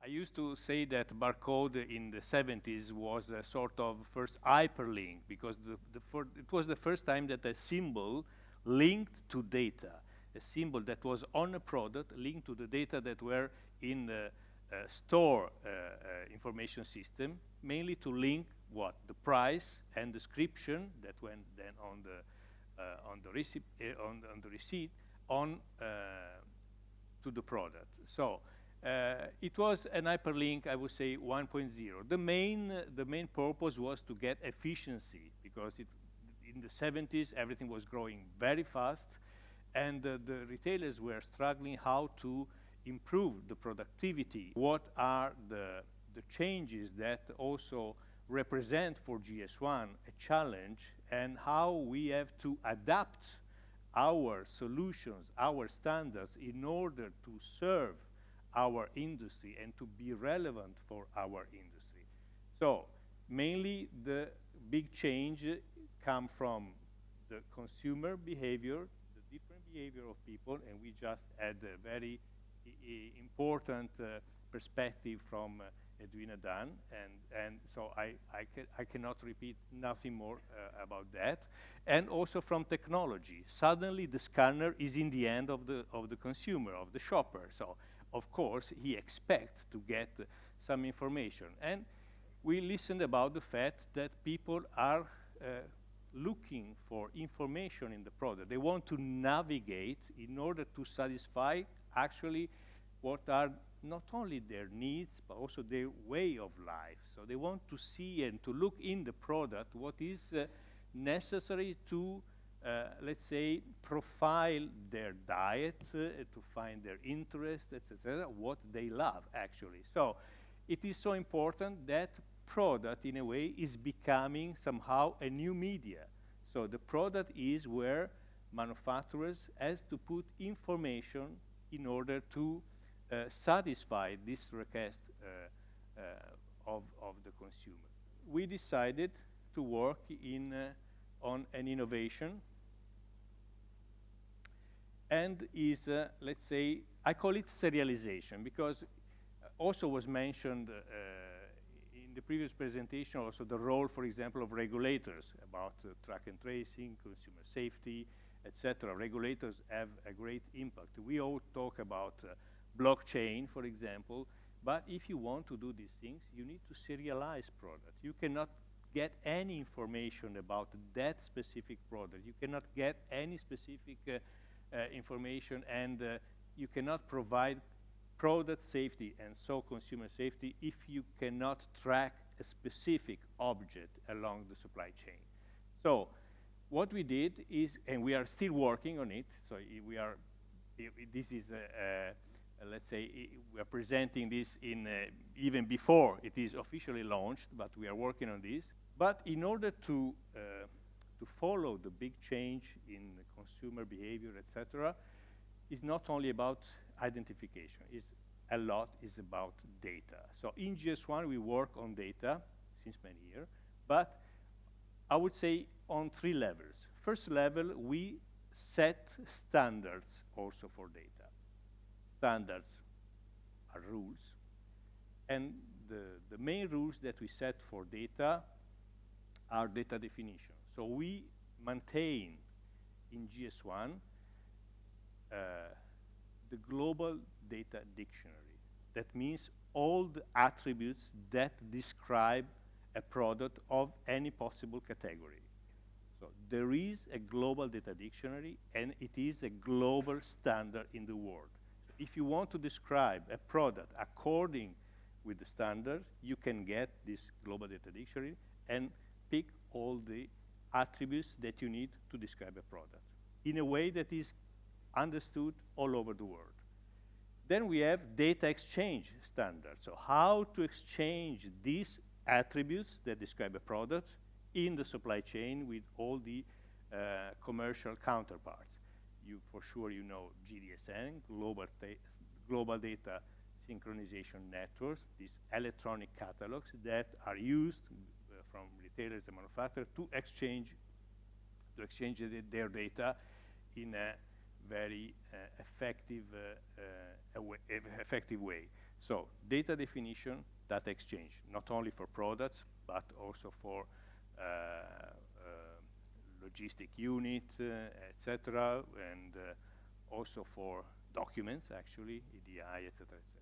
I used to say that barcode in the 70s was a sort of first hyperlink because it was the first time that a symbol linked to data, a symbol that was on a product linked to the data that were in the store information system, mainly to link what? The price and description that went then on the receipt to the product. So it was an hyperlink, I would say 1.0. The main purpose was to get efficiency because in the 70s everything was growing very fast, and the retailers were struggling how to improve the productivity. What are the changes that also represent for GS1 a challenge, and how we have to adapt our solutions, our standards in order to serve our industry and to be relevant for our industry. So mainly the big change come from the consumer behavior, the different behavior of people, and we just had a very important perspective from Edwina Dan, and so I cannot repeat nothing more about that. And also from technology. Suddenly the scanner is in the hand of the consumer, of the shopper. So of course he expects to get some information. And we listened about the fact that people are looking for information in the product. They want to navigate in order to satisfy actually what are not only their needs, but also their way of life. So they want to see and to look in the product what is necessary to, let's say, profile their diet, to find their interests, etc., what they love, actually. So it is so important that product, in a way, is becoming somehow a new media. So the product is where manufacturers has to put information in order to satisfy this request of the consumer. We decided to work on an innovation, and is, let's say, I call it serialization, because also was mentioned in the previous presentation also the role, for example, of regulators about track and tracing, consumer safety, etc. Regulators have a great impact. We all talk about blockchain, for example, but if you want to do these things, you need to serialize product. You cannot get any information about that specific product. You cannot get any specific information, and you cannot provide product safety and so consumer safety if you cannot track a specific object along the supply chain. So what we did is, and we are still working on it, so this is let's say, we are presenting this in even before it is officially launched, but we are working on this. But in order to follow the big change in consumer behavior, etc., is not only about identification. A lot is about data. So in GS1 we work on data since many years, but I would say on 3 levels. First level, we set standards also for data. Standards are rules, and the main rules that we set for data are data definition. So we maintain in GS1 the global data dictionary. That means all the attributes that describe a product of any possible category. So there is a global data dictionary, and it is a global standard in the world. If you want to describe a product according with the standards, you can get this global data dictionary and pick all the attributes that you need to describe a product in a way that is understood all over the world. Then we have data exchange standards. So how to exchange these attributes that describe a product in the supply chain with all the commercial counterparts. For sure you know GDSN, Global Data Synchronization Networks, these electronic catalogs that are used from retailers and manufacturers to exchange their data in a very effective way. So data definition, data exchange, not only for products, but also for logistic unit, etc., and also for documents, actually, EDI, etc., etc.